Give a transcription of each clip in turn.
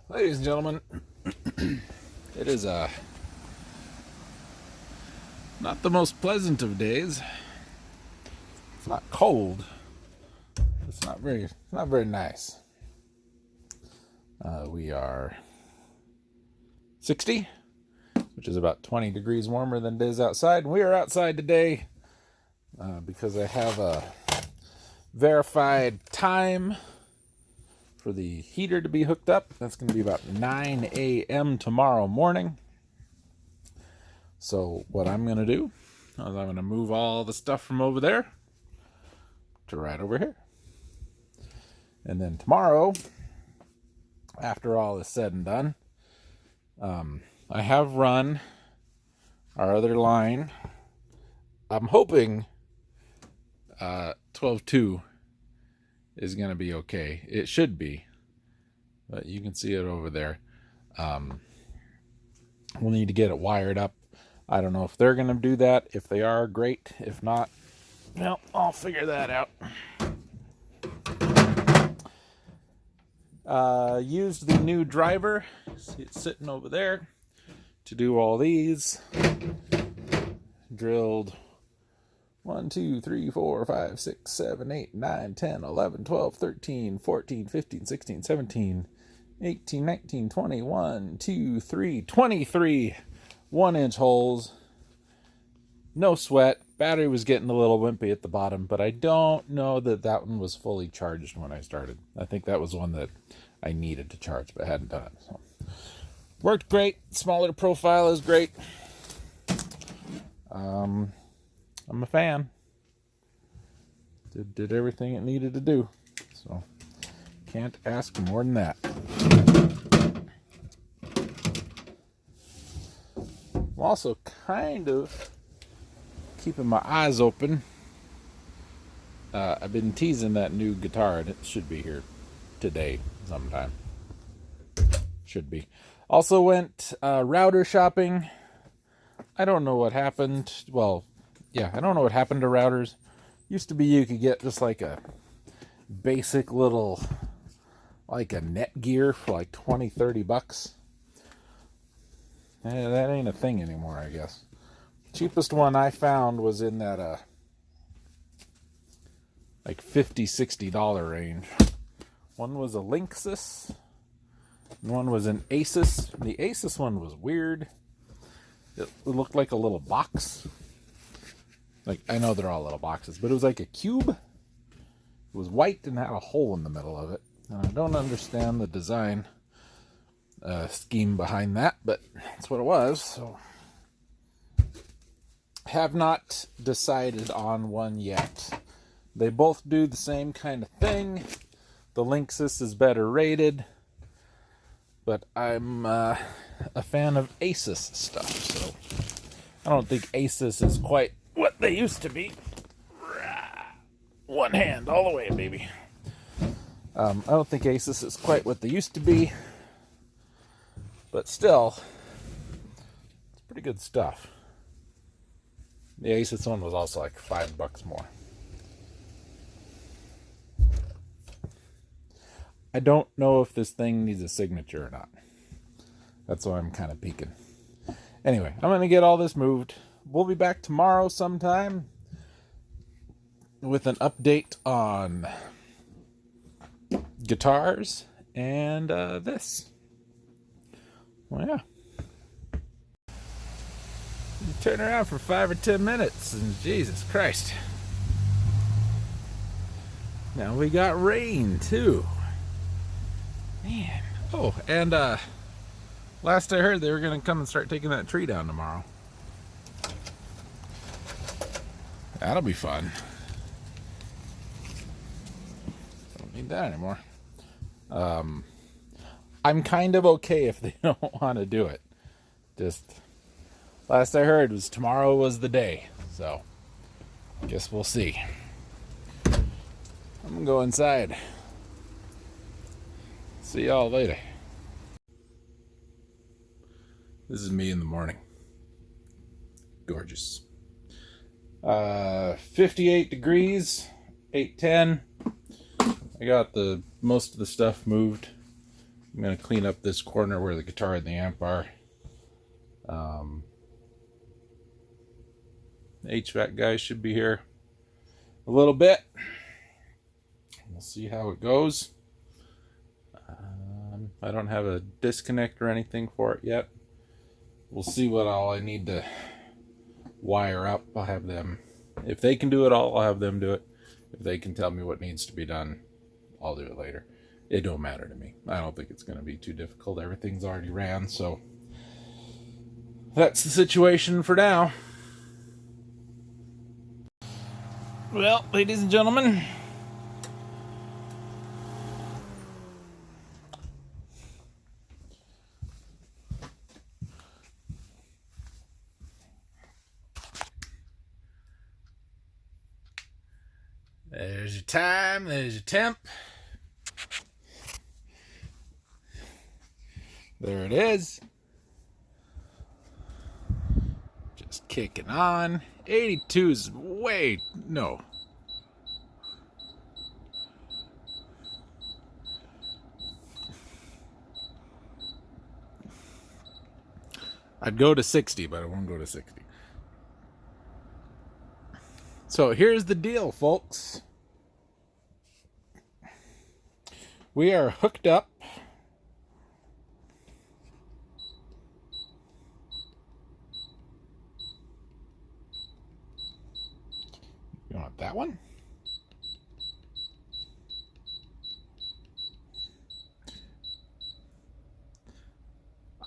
Ladies and gentlemen, it is not the most pleasant of days. It's not cold. It's not very nice. We are 60, which is about 20 degrees warmer than it is outside. And we are outside today because I have a verified time for the heater to be hooked up. That's going to be about 9 a.m. tomorrow morning. So what I'm going to do is I'm going to move all the stuff from over there to right over here. And then tomorrow, after all is said and done, I have run our other line. I'm hoping 12.2 is going to be okay. It should be, but you can see it over there. We'll need to get it wired up. I don't know if they're going to do that. If they are, great. If not, well, I'll figure that out. Used the new driver. See it sitting over there to do all these. Drilled 1, 2, 3, 4, 5, 6, 7, 8, 9, 10, 11, 12, 13, 14, 15, 16, 17, 18, 19, 20, 1, 2, 3, 23 1-inch holes. No sweat. Battery was getting a little wimpy at the bottom, but I don't know that one was fully charged when I started. I think that was one that I needed to charge, but I hadn't done it. So, worked great. Smaller profile is great. I'm a fan. Did everything it needed to do. So, can't ask more than that. I'm also kind of keeping my eyes open. I've been teasing that new guitar, and it should be here today sometime. Should be. Also went router shopping. I don't know what happened. Well, yeah, I don't know what happened to routers. Used to be you could get just like a basic little, like a Netgear for like $20-30. That ain't a thing anymore, I guess. Cheapest one I found was in that like $50-$60 range. One was a Linksys, and one was an Asus. The Asus one was weird. It looked like a little box. Like, I know they're all little boxes, but it was like a cube. It was white and had a hole in the middle of it. And I don't understand the design scheme behind that, but that's what it was. So, have not decided on one yet. They both do the same kind of thing. The Linksys is better rated, but I'm a fan of Asus stuff, so I don't think Asus is quite what they used to be. One hand all the way, baby. I don't think Asus is quite what they used to be, but still, it's pretty good stuff. The Asus one was also like $5 more. I don't know if this thing needs a signature or not. That's why I'm kind of peeking. Anyway, I'm going to get all this moved. We'll be back tomorrow sometime with an update on guitars and this. Well, yeah. You turn around for 5 or 10 minutes, and Jesus Christ. Now we got rain, too. Man. Oh, and last I heard, they were going to come and start taking that tree down tomorrow. That'll be fun. Don't need that anymore. I'm kind of okay if they don't want to do it. Just, last I heard was tomorrow was the day. So, guess we'll see. I'm going to go inside. See y'all later. This is me in the morning. Gorgeous. 58 degrees, 8:10. I got most of the stuff moved. I'm going to clean up this corner where the guitar and the amp are. The HVAC guy should be here a little bit. We'll see how it goes. I don't have a disconnect or anything for it yet. We'll see what all I need to wire up. I'll have them, if they can do it all, I'll have them do it. If they can tell me what needs to be done, I'll do it later. It don't matter to me. I don't think it's going to be too difficult. Everything's already ran, so that's the situation for now. Well, ladies and gentlemen, there's your time, there's your temp. There it is. Just kicking on. 82's way, no. I'd go to 60, but I won't go to 60. So here's the deal, folks. We are hooked up. You want that one?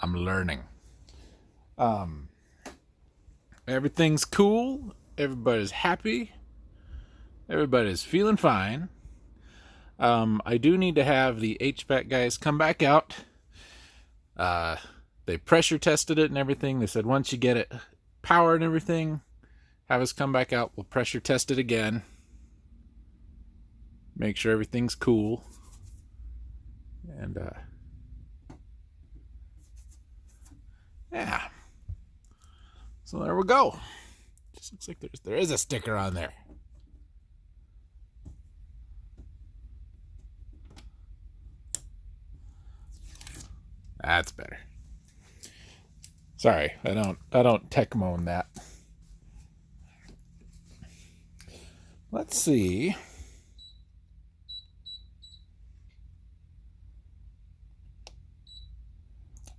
I'm learning. Everything's cool. Everybody's happy. Everybody's feeling fine. I do need to have the HVAC guys come back out. They pressure tested it and everything. They said once you get it powered and everything, have us come back out. We'll pressure test it again. Make sure everything's cool. And yeah. So there we go. Just looks like there is a sticker on there. That's better. Sorry, I don't tech moan that. Let's see.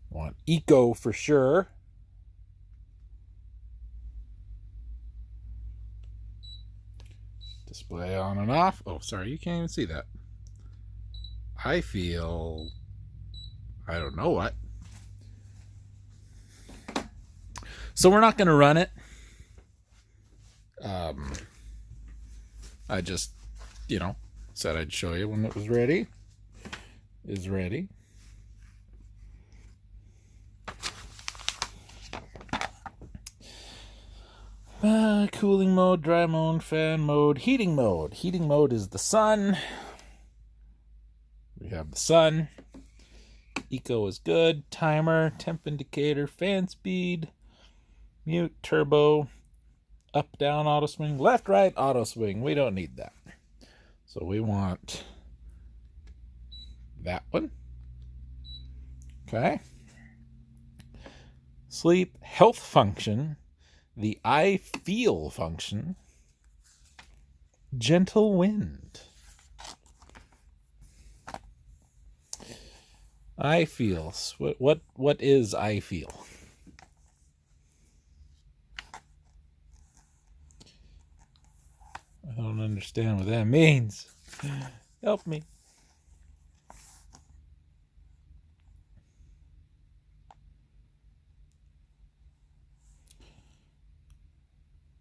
Want eco for sure. Display on and off. Oh, sorry, you can't even see that. I feel, I don't know what. So we're not going to run it. I just, said I'd show you when it was ready. Is ready. Cooling mode, dry mode, fan mode, heating mode. Heating mode is the sun. We have the sun. Eco is good. Timer, temp indicator, fan speed, mute, turbo, up, down, auto swing, left, right, auto swing. We don't need that. So we want that one. Okay. Sleep, health function, the I feel function, gentle wind. I feel. What is I feel? I don't understand what that means. Help me.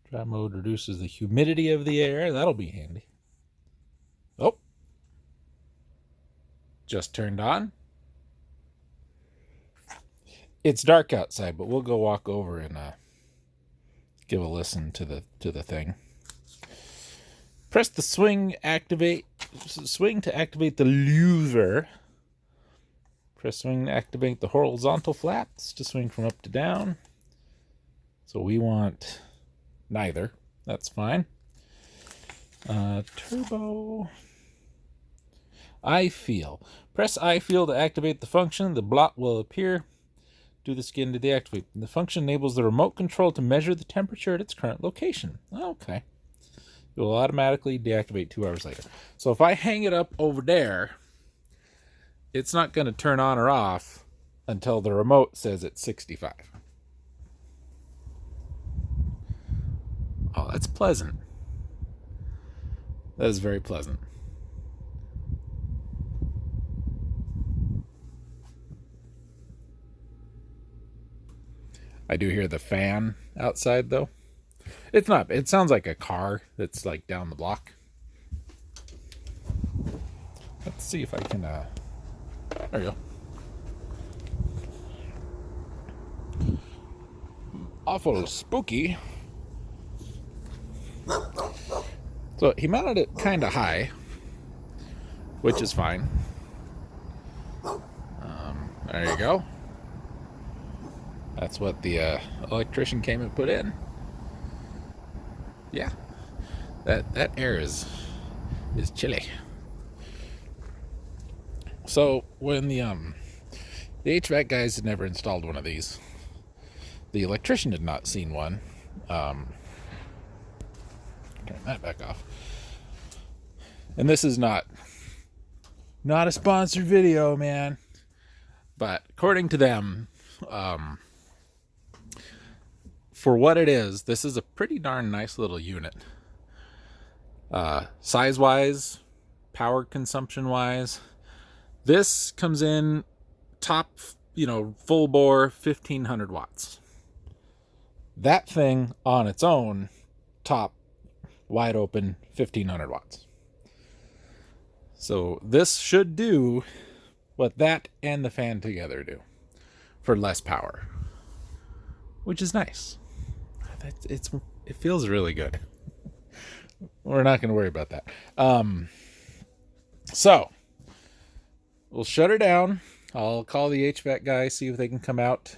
Dry mode reduces the humidity of the air. That'll be handy. Oh. Just turned on. It's dark outside, but we'll go walk over and give a listen to the thing. Press the swing to activate the lever. Press swing to activate the horizontal flaps to swing from up to down. So we want neither. That's fine. Turbo. I feel. Press I feel to activate the function. The blot will appear. Do this again to deactivate. The function enables the remote control to measure the temperature at its current location. Okay. It will automatically deactivate 2 hours later. So if I hang it up over there, it's not going to turn on or off until the remote says it's 65. Oh, that's pleasant. That is very pleasant. I do hear the fan outside, though. It's not. It sounds like a car that's like down the block. Let's see if I can. There we go. Awful spooky. So he mounted it kind of high, which is fine. There you go. That's what the electrician came and put in. Yeah, that air is chilly. So when the HVAC guys had never installed one of these, the electrician had not seen one. Turn that back off. And this is not a sponsored video, man. But according to them, for what it is, this is a pretty darn nice little unit. Size-wise, power consumption-wise, this comes in top, full bore 1500 watts. That thing on its own, top, wide open 1500 watts. So this should do what that and the fan together do for less power, which is nice. It feels really good. We're not going to worry about that. So we'll shut her down. I'll call the HVAC guy, see if they can come out.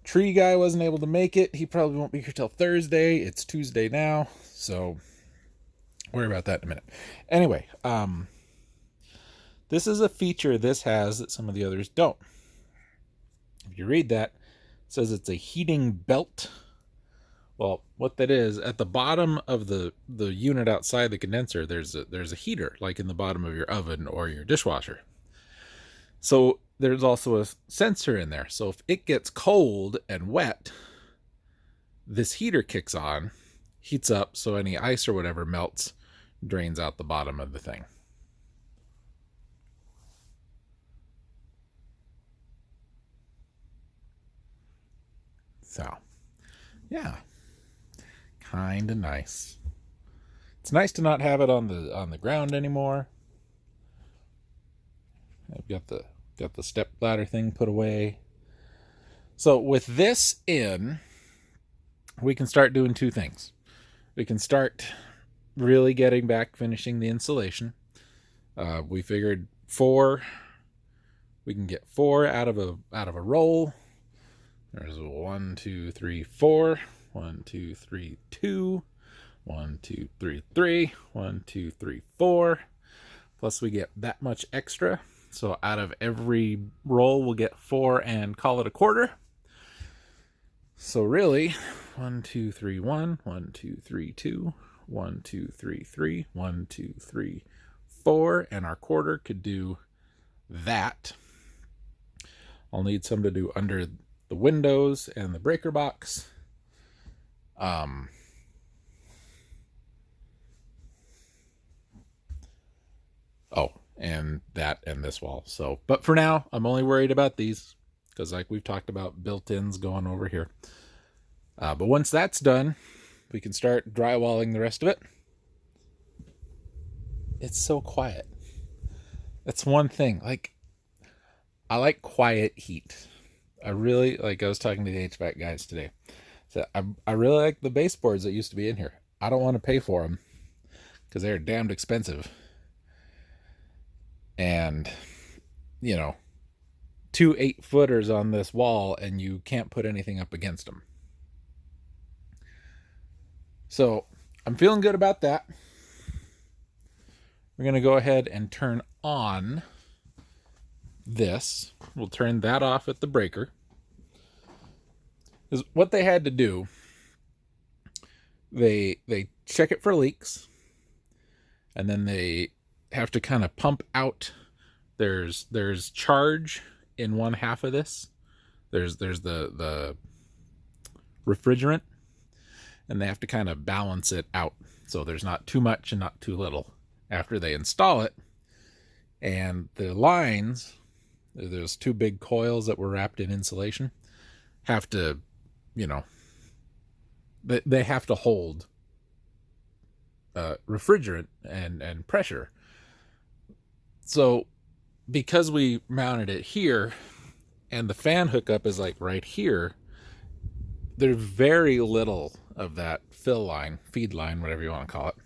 Tree guy wasn't able to make it. He probably won't be here till Thursday. It's Tuesday now, so worry about that in a minute. Anyway, this is a feature this has that some of the others don't. If you read that, it says it's a heating belt. Well, what that is, at the bottom of the unit outside the condenser, there's a heater, like in the bottom of your oven or your dishwasher. So there's also a sensor in there. So if it gets cold and wet, this heater kicks on, heats up, so any ice or whatever melts, drains out the bottom of the thing. So, yeah. Kind of nice. It's nice to not have it on the ground anymore. I've got the step ladder thing put away. So with this in, we can start doing two things. We can start really getting back, finishing the insulation. We figured we can get 4 out of a roll. There's 1, 2, 3, 4. 1, 2, 3, 2. 1, 2, 3, 3. 1, 2, 3, 4. Plus we get that much extra. So out of every roll, we'll get 4 and call it a quarter. So really, 1, 2, 3, 1. 1, 2, 3, 2. 1, 2, 3, 3. 1, 2, 3, 4. And our quarter could do that. I'll need some to do under the windows and the breaker box. And that and this wall. So, but for now, I'm only worried about these because, like we've talked about, built-ins going over here. But once that's done, we can start drywalling the rest of it. It's so quiet. That's one thing. Like, I like quiet heat. I really like. I was talking to the HVAC guys today. So I really like the baseboards that used to be in here. I don't want to pay for them because they're damned expensive. And, 2 8-footers on this wall, and you can't put anything up against them. So I'm feeling good about that. We're going to go ahead and turn on this. We'll turn that off at the breaker. Is what they had to do. They check it for leaks, and then they have to kind of pump out. There's charge in one half of this. There's the refrigerant, and they have to kind of balance it out so there's not too much and not too little after they install it. And the lines, there's two big coils that were wrapped in insulation, have to, they have to hold refrigerant and pressure. So because we mounted it here and the fan hookup is like right here, there's very little of that fill line, feed line, whatever you want to call it.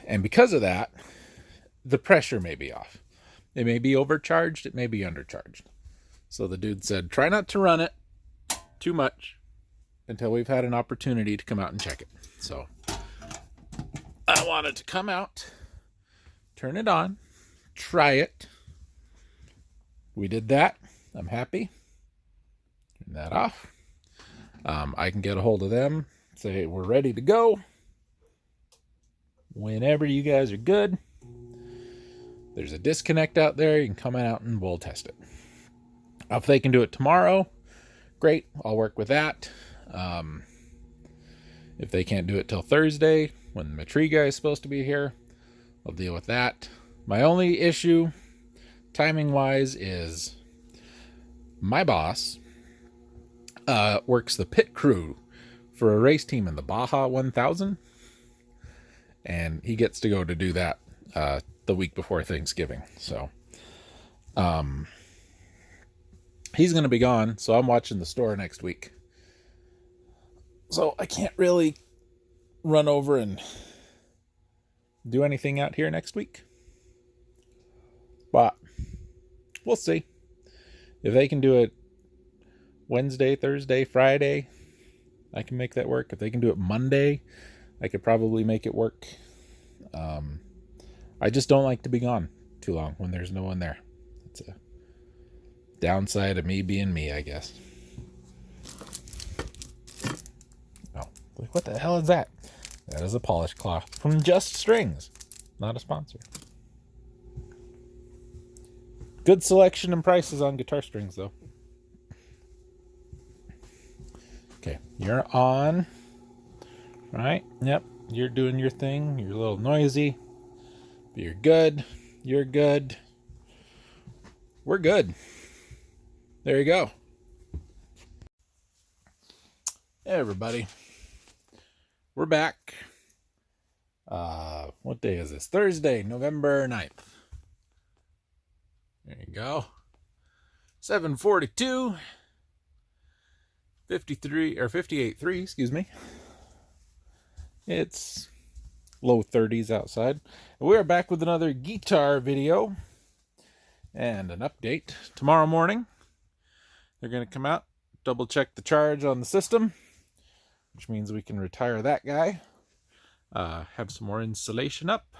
And because of that, the pressure may be off. It may be overcharged, it may be undercharged. So the dude said, try not to run it too much until we've had an opportunity to come out and check it. So I wanted to come out, turn it on, try it. We did that. I'm happy. Turn that off. I can get a hold of them, say we're ready to go. Whenever you guys are good. There's a disconnect out there. You can come out and we'll test it. If they can do it tomorrow, great. I'll work with that. If they can't do it till Thursday, when the tree guy is supposed to be here, I'll deal with that. My only issue, timing-wise, is my boss works the pit crew for a race team in the Baja 1000, and he gets to go to do that the week before Thanksgiving. So he's going to be gone, so I'm watching the store next week. So I can't really run over and do anything out here next week. But we'll see. If they can do it Wednesday, Thursday, Friday, I can make that work. If they can do it Monday, I could probably make it work. I just don't like to be gone too long when there's no one there. It's a downside of me being me, I guess. Oh, like what the hell is that? That is a polish cloth from Just Strings. Not a sponsor. Good selection and prices on guitar strings, though. Okay, you're on. All right, yep, you're doing your thing. You're a little noisy. But you're good. You're good. We're good. There you go. Hey, everybody. We're back. What day is this? Thursday, November 9th. There you go. 7:42. 58.3, excuse me. It's low 30s outside. We are back with another guitar video and an update. Tomorrow morning, they're going to come out, double check the charge on the system, which means we can retire that guy, have some more insulation up.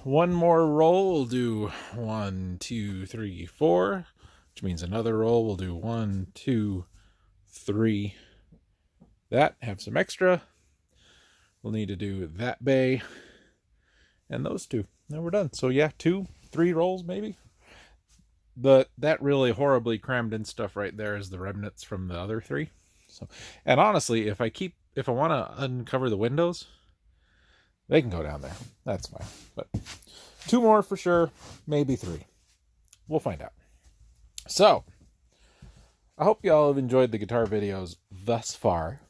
One more roll, we'll do 1, 2, 3, 4, which means another roll, we'll do 1, 2, 3. That, have some extra. We'll need to do that bay and those two. Then we're done. So yeah, 2, 3 rolls maybe. But that really horribly crammed in stuff right there is the remnants from the other 3. So, and honestly, if I want to uncover the windows, they can go down there. That's fine. But 2 more for sure, maybe 3. We'll find out. So, I hope y'all have enjoyed the guitar videos thus far.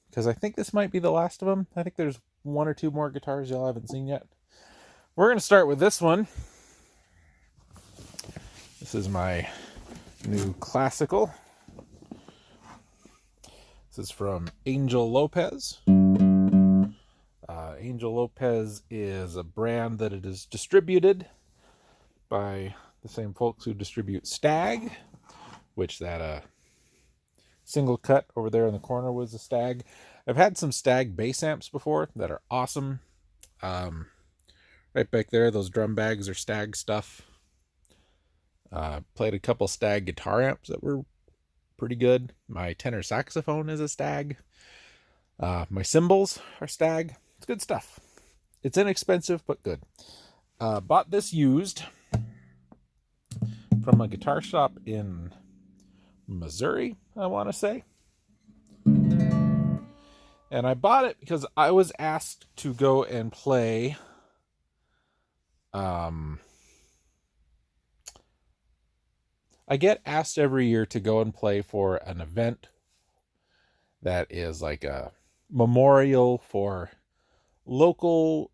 Because I think this might be the last of them. I think there's 1 or 2 more guitars y'all haven't seen yet. We're going to start with this one. This is my new classical. This is from Angel Lopez. Angel Lopez is a brand that it is distributed by the same folks who distribute Stag, which that single cut over there in the corner was a Stag. I've had some Stag bass amps before that are awesome. Right back there, those drum bags are Stag stuff. Played a couple Stag guitar amps that were pretty good. My tenor saxophone is a Stag. My cymbals are Stag. It's good stuff. It's inexpensive, but good. Bought this used from a guitar shop in Missouri, I want to say. And I bought it because I was asked to go and play I get asked every year to go and play for an event that is like a memorial for local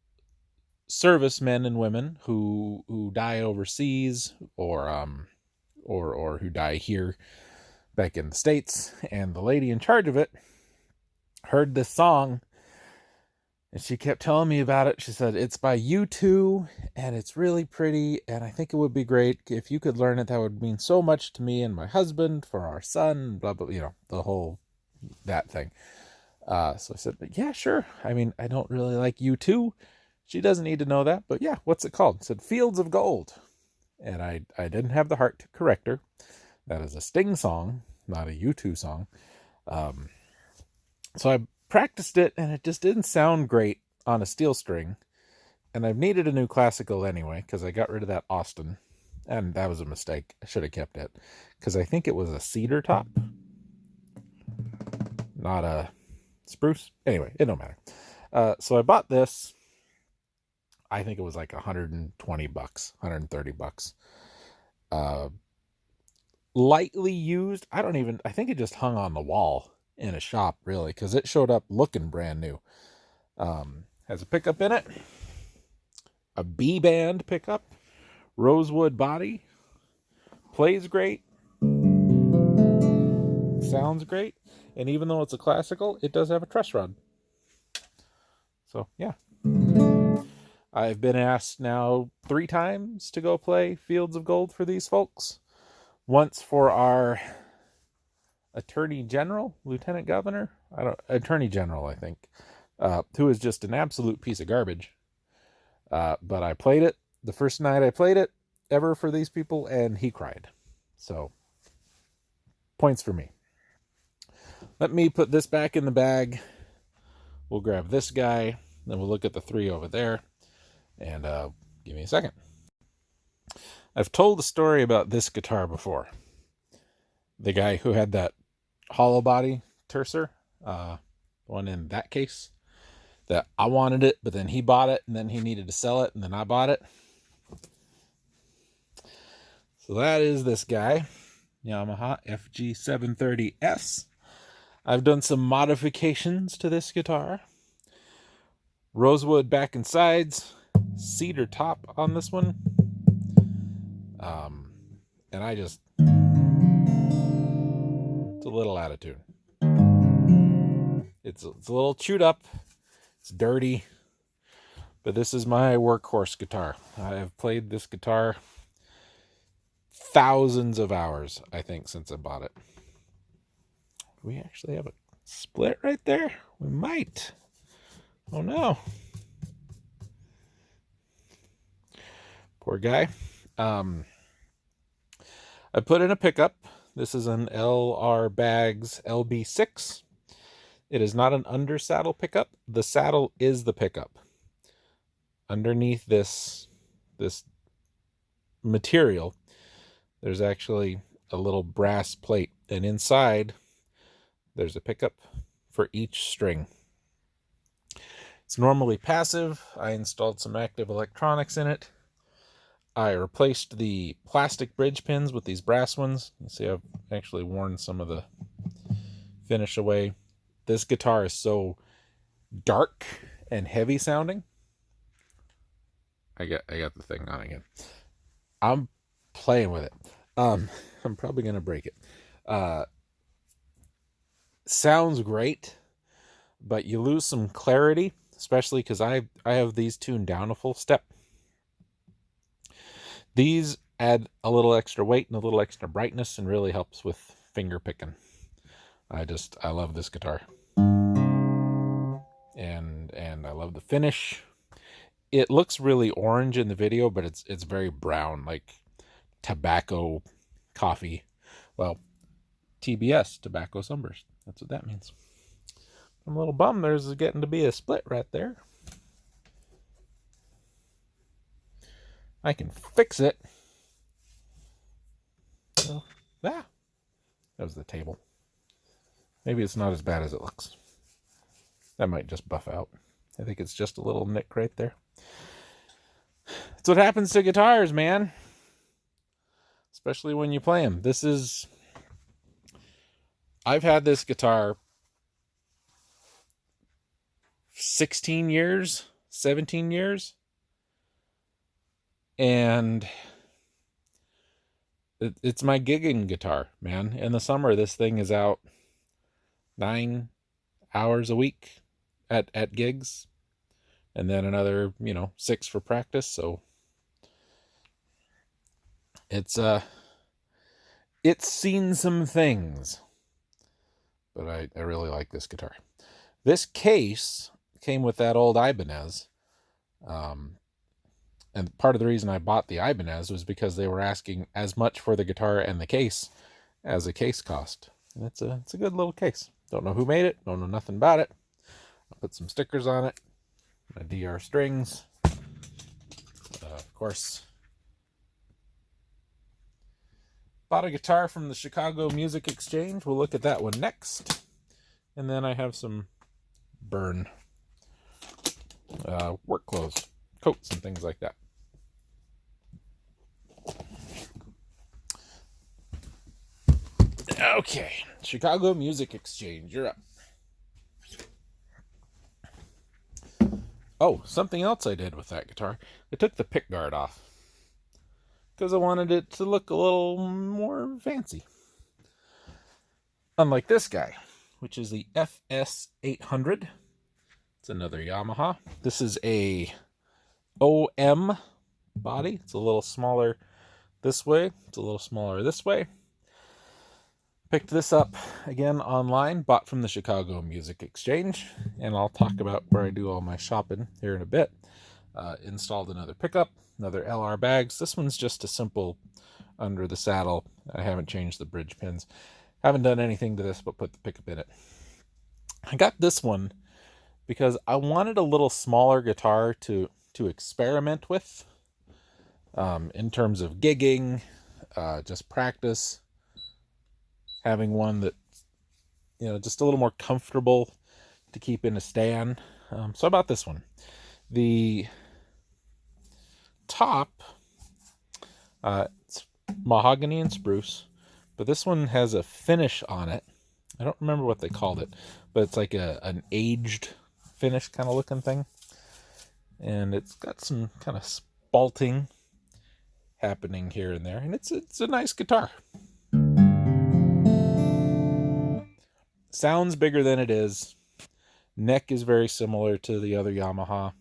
servicemen and women who die overseas or who die here back in the States. And the lady in charge of it heard this song and she kept telling me about it. She said, it's by U2 and it's really pretty. And I think it would be great if you could learn it. That would mean so much to me and my husband, for our son, blah, blah, the whole, that thing. So I said, yeah, sure. I mean, I don't really like U2. She doesn't need to know that, but yeah, what's it called? It said Fields of Gold. And I didn't have the heart to correct her. That is a Sting song, not a U2 song. So I practiced it and it just didn't sound great on a steel string. And I've needed a new classical anyway, because I got rid of that Austin. And that was a mistake. I should have kept it, because I think it was a cedar top, not a spruce. Anyway, it don't matter. So I bought this. I think it was like $120, $130. Lightly used. I think it just hung on the wall in a shop, really, because it showed up looking brand new. Has a pickup in it, a B-band pickup, rosewood body, plays great, sounds great, and even though it's a classical, it does have a truss rod. So yeah, I've been asked now 3 times to go play Fields of Gold for these folks. Once for our Attorney General, Lieutenant Governor, Attorney General, I think, who is just an absolute piece of garbage. But I played it the first night I played it ever for these people, and he cried. So, points for me. Let me put this back in the bag. We'll grab this guy, then we'll look at the 3 over there, and give me a second. I've told the story about this guitar before. The guy who had that hollow body tercer, one in that case, that I wanted it, but then he bought it, and then he needed to sell it, and then I bought it. So that is this guy, Yamaha FG730S. I've done some modifications to this guitar. Rosewood back and sides, cedar top on this one. And it's a little out of tune. It's a little chewed up. It's dirty. But this is my workhorse guitar. I have played this guitar thousands of hours, I think, since I bought it. We actually have a split right there? We might. Oh no. Poor guy. I put in a pickup. This is an LR Bags LB6. It is not an under saddle pickup. The saddle is the pickup. Underneath this material, there's actually a little brass plate, and inside there's a pickup for each string. It's normally passive. I installed some active electronics in it. I replaced the plastic bridge pins with these brass ones. You see, I've actually worn some of the finish away. This guitar is so dark and heavy sounding. I got the thing on again. I'm playing with it. I'm probably gonna break it. Sounds great, but you lose some clarity, especially because I have these tuned down a full step. These add a little extra weight and a little extra brightness and really helps with finger picking. I love this guitar. And I love the finish. It looks really orange in the video, but it's very brown, like tobacco coffee. Well, TBS, tobacco sunburst. That's what that means. I'm a little bummed there's getting to be a split right there. I can fix it. So, that was the table. Maybe it's not as bad as it looks. That might just buff out. I think it's just a little nick right there. That's what happens to guitars, man. Especially when you play them. I've had this guitar 16 years, 17 years. And it's my gigging guitar, man. In the summer, this thing is out 9 hours a week at gigs, and then another 6 for practice. So it's seen some things, but I really like this guitar. This case came with that old Ibanez, and part of the reason I bought the Ibanez was because they were asking as much for the guitar and the case as a case cost. And it's a good little case. Don't know who made it. Don't know nothing about it. I'll put some stickers on it. My DR strings. Of course. Bought a guitar from the Chicago Music Exchange. We'll look at that one next. And then I have some burn work clothes, coats, and things like that. Okay, Chicago Music Exchange, you're up. Oh, something else I did with that guitar. I took the pick guard off because I wanted it to look a little more fancy. Unlike this guy, which is the FS800. It's another Yamaha. This is a OM body. It's a little smaller this way. It's a little smaller this way. Picked this up again online, bought from the Chicago Music Exchange, and I'll talk about where I do all my shopping here in a bit. Installed another pickup, another LR bags. This one's just a simple under the saddle. I haven't changed the bridge pins. Haven't done anything to this but put the pickup in it. I got this one because I wanted a little smaller guitar to experiment with in terms of gigging, just practice. Having one that, just a little more comfortable to keep in a stand. So I bought this one. The top, it's mahogany and spruce, but this one has a finish on it. I don't remember what they called it, but it's like an aged finish kind of looking thing. And it's got some kind of spalting happening here and there. And it's a nice guitar. Sounds bigger than it is. Neck is very similar to the other Yamaha.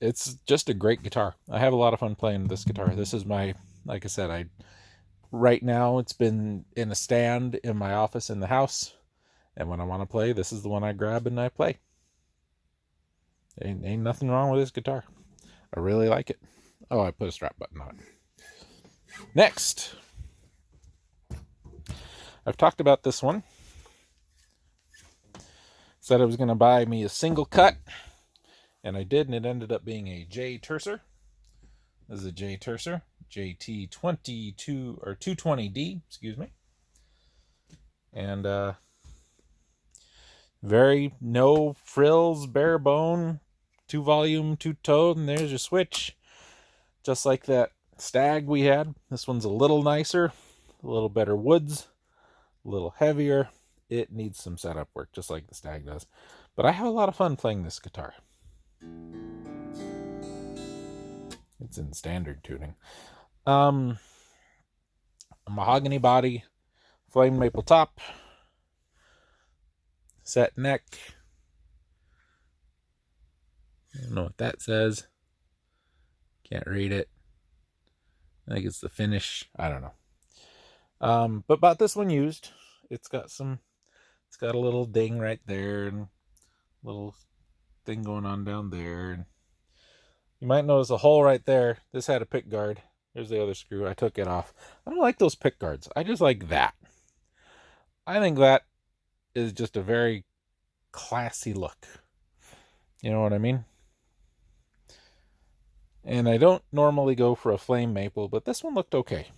It's just a great guitar. I have a lot of fun playing this guitar. This is my, like I said, right now it's been in a stand in my office in the house. And when I want to play, this is the one I grab and I play. Ain't nothing wrong with this guitar. I really like it. Oh, I put a strap button on it. Next. I've talked about this one. Said I was going to buy me a single cut. And I did, and it ended up being a J Tercer. This is a J Tercer. JT22 or 220D, excuse me. And very no frills, bare bone, 2-volume, 2-tone, and there's your switch. Just like that Stag we had. This one's a little nicer, a little better woods, a little heavier. It needs some setup work, just like the Stag does. But I have a lot of fun playing this guitar. It's in standard tuning. A mahogany body, flame maple top, set neck. I don't know what that says. Can't read it. I think it's the finish. I don't know. But bought this one used. It's got a little ding right there and a little thing going on down there. And you might notice a hole right there. This had a pick guard. Here's the other screw. I took it off. I don't like those pick guards. I just like that. I think that is just a very classy look. You know what I mean? And I don't normally go for a flame maple, but this one looked okay.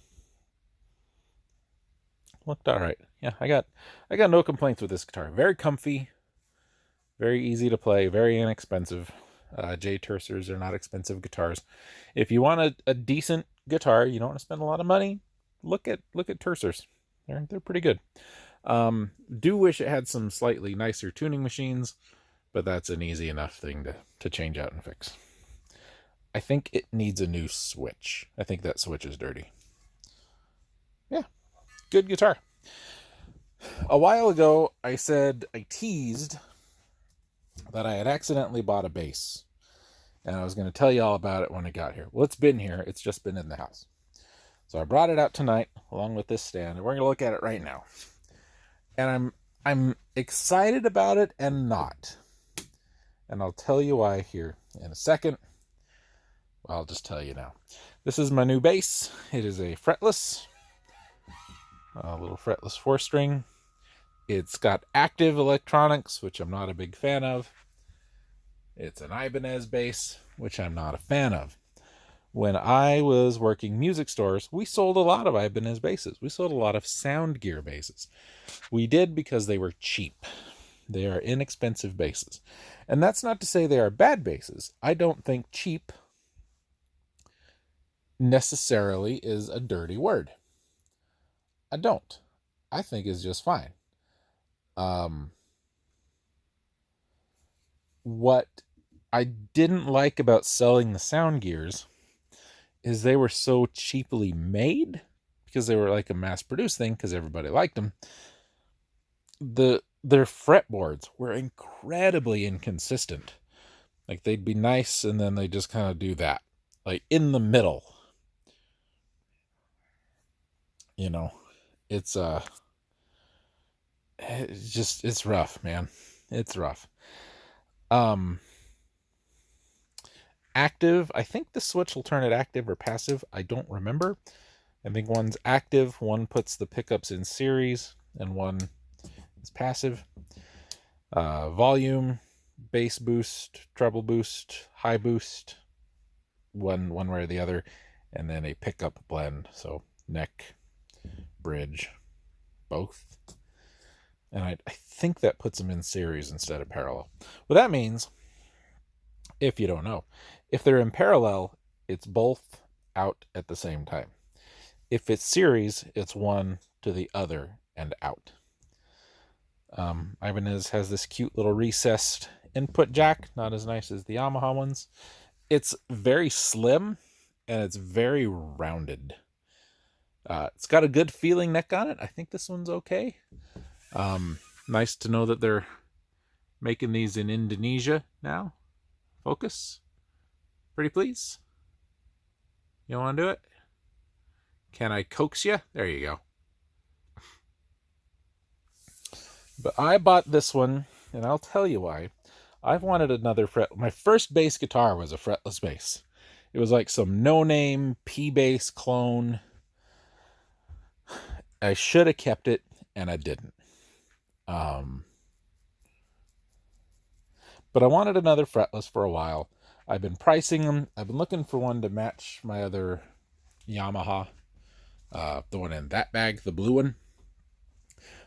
Looked all right. Yeah, I got no complaints with this guitar. Very comfy, very easy to play, very inexpensive. J Tersers are not expensive guitars. If you want a decent guitar, you don't want to spend a lot of money, look at Tersers. They're pretty good. Do wish it had some slightly nicer tuning machines, but that's an easy enough thing to change out and fix. I think it needs a new switch. I think that switch is dirty. Yeah, good guitar. A while ago, I teased that I had accidentally bought a bass, and I was going to tell you all about it when it got here. Well, it's been here. It's just been in the house. So I brought it out tonight along with this stand, and we're going to look at it right now. And I'm excited about it and not. And I'll tell you why here in a second. Well, I'll just tell you now. This is my new bass. It is a fretless, a little fretless 4-string. It's got active electronics, which I'm not a big fan of. It's an Ibanez bass, which I'm not a fan of. When I was working music stores, we sold a lot of Ibanez basses. We sold a lot of sound gear basses. We did because they were cheap. They are inexpensive basses. And that's not to say they are bad basses. I don't think cheap necessarily is a dirty word. I don't. I think it's just fine. What I didn't like about selling the sound gears is they were so cheaply made, because they were like a mass-produced thing because everybody liked them. Their fretboards were incredibly inconsistent. Like, they'd be nice and then they just kind of do that, like in the middle. You know, it's rough, man. It's rough. Active, I think the switch will turn it active or passive. I don't remember. I think one's active, one puts the pickups in series, and one is passive. Volume, bass boost, treble boost, high boost, one way or the other, and then a pickup blend. So neck, bridge, both. And I think that puts them in series instead of parallel. What that means, if you don't know, if they're in parallel, it's both out at the same time. If it's series, it's one to the other and out. Ibanez has this cute little recessed input jack, not as nice as the Yamaha ones. It's very slim and it's very rounded. It's got a good feeling neck on it. I think this one's okay. Nice to know that they're making these in Indonesia now. Focus. Pretty please. You want to do it? Can I coax you? There you go. But I bought this one, and I'll tell you why. I've wanted another fret. My first bass guitar was a fretless bass. It was like some no-name P-bass clone. I should have kept it, and I didn't. But I wanted another fretless for a while. I've been pricing them. I've been looking for one to match my other Yamaha. The one in that bag, the blue one.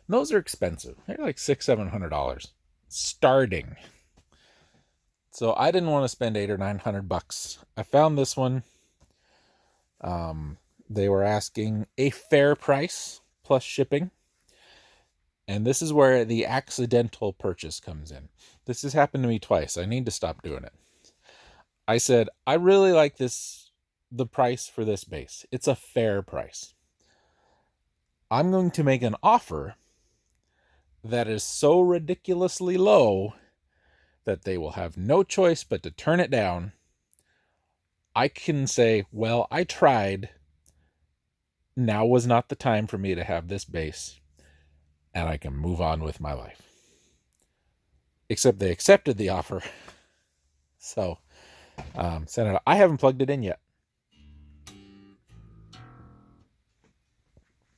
And those are expensive. They're like $600-700 starting. So I didn't want to spend $800 or $900. I found this one. They were asking a fair price plus shipping. And this is where the accidental purchase comes in. This has happened to me twice. I need to stop doing it. I said, I really like the price for this bass. It's a fair price. I'm going to make an offer that is so ridiculously low that they will have no choice but to turn it down. I can say, well, I tried, now was not the time for me to have this bass, and I can move on with my life. Except they accepted the offer. So, sent it out. I haven't plugged it in yet.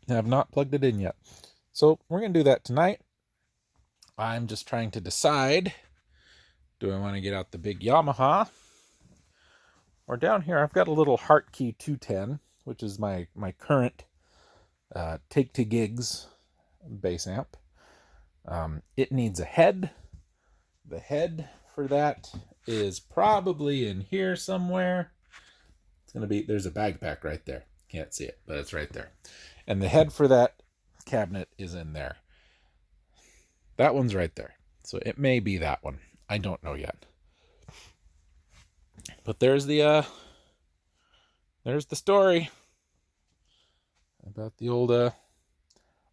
I have not plugged it in yet. So we're going to do that tonight. I'm just trying to decide, do I want to get out the big Yamaha? Or down here, I've got a little Hartkey 210, which is my current Take to Gigs bass amp. It needs a head. The head for that is probably in here somewhere. It's going to be, there's a backpack right there. Can't see it, but it's right there. And the head for that cabinet is in there. That one's right there. So it may be that one. I don't know yet. But there's the story about the old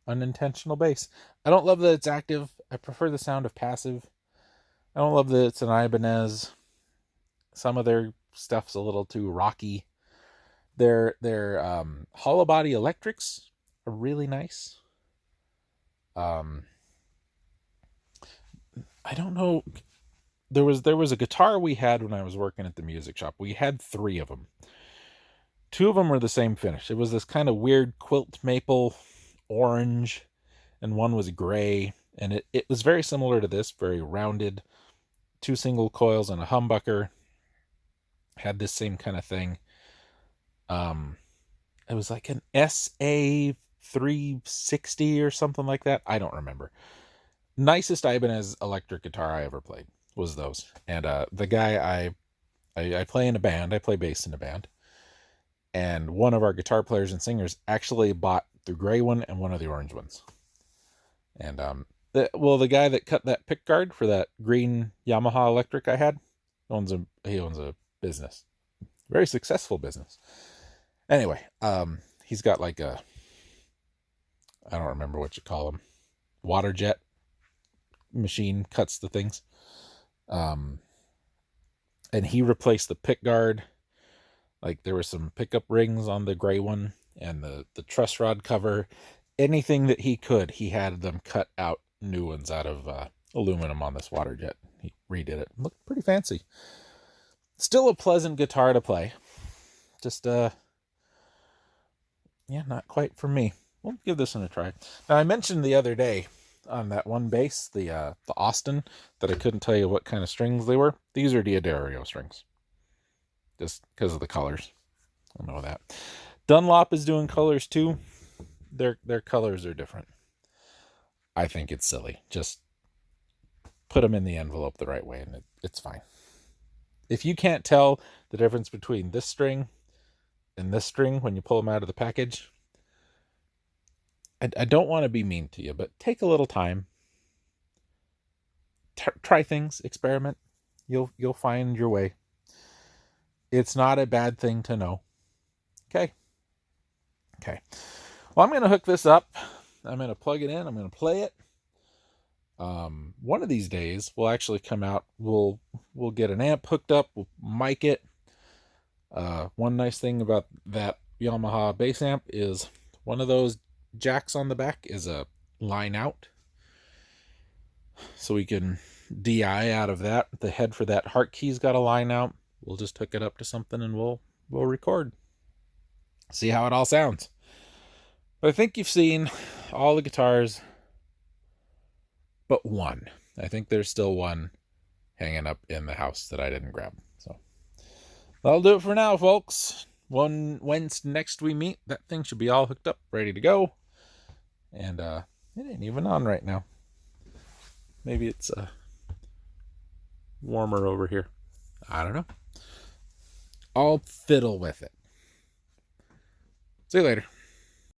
unintentional bass. I don't love that it's active. I prefer the sound of passive. I don't love that it's an Ibanez. Some of their stuff's a little too rocky. Their hollow body electrics are really nice. I don't know. There was a guitar we had when I was working at the music shop. We had 3 of them. 2 of them were the same finish. It was this kind of weird quilt maple orange, and one was gray. And it was very similar to this, very rounded. 2 single coils and a humbucker. Had this same kind of thing. It was like an SA 360 or something like that. I don't remember. Nicest Ibanez electric guitar I ever played was those. And the guy I play in a band. I play bass in a band. And one of our guitar players and singers actually bought the gray one and one of the orange ones. And the guy that cut that pick guard for that green Yamaha electric I had he owns a business. Very successful business. Anyway, he's got like I don't remember what you call them, water jet machine, cuts the things. And he replaced the pick guard. Like there were some pickup rings on the gray one and the truss rod cover. Anything that he could, he had them cut out new ones out of aluminum on this water jet. He redid it. Looked pretty fancy. Still a pleasant guitar to play. Just not quite for me. We'll give this one a try. Now I mentioned the other day on that one bass, the Austin, that I couldn't tell you what kind of strings they were. These are D'Addario strings. Just because of the colors. I know that. Dunlop is doing colors too. Their colors are different. I think it's silly. Just put them in the envelope the right way and it's fine. If you can't tell the difference between this string and this string when you pull them out of the package, I don't want to be mean to you, but take a little time. Try things, experiment. You'll find your way. It's not a bad thing to know. Okay. Well, I'm going to hook this up. I'm going to plug it in. I'm going to play it. One of these days, we'll actually come out. We'll get an amp hooked up. We'll mic it. One nice thing about that Yamaha bass amp is one of those jacks on the back is a line out. So we can DI out of that. The head for that Hartkey's got a line out. We'll just hook it up to something and we'll record. See how it all sounds. But I think you've seen all the guitars but one. I think there's still one hanging up in the house that I didn't grab. So that'll do it for now, folks. Once next we meet, that thing should be all hooked up, ready to go. And it ain't even on right now. Maybe it's warmer over here. I don't know. I'll fiddle with it. See you later.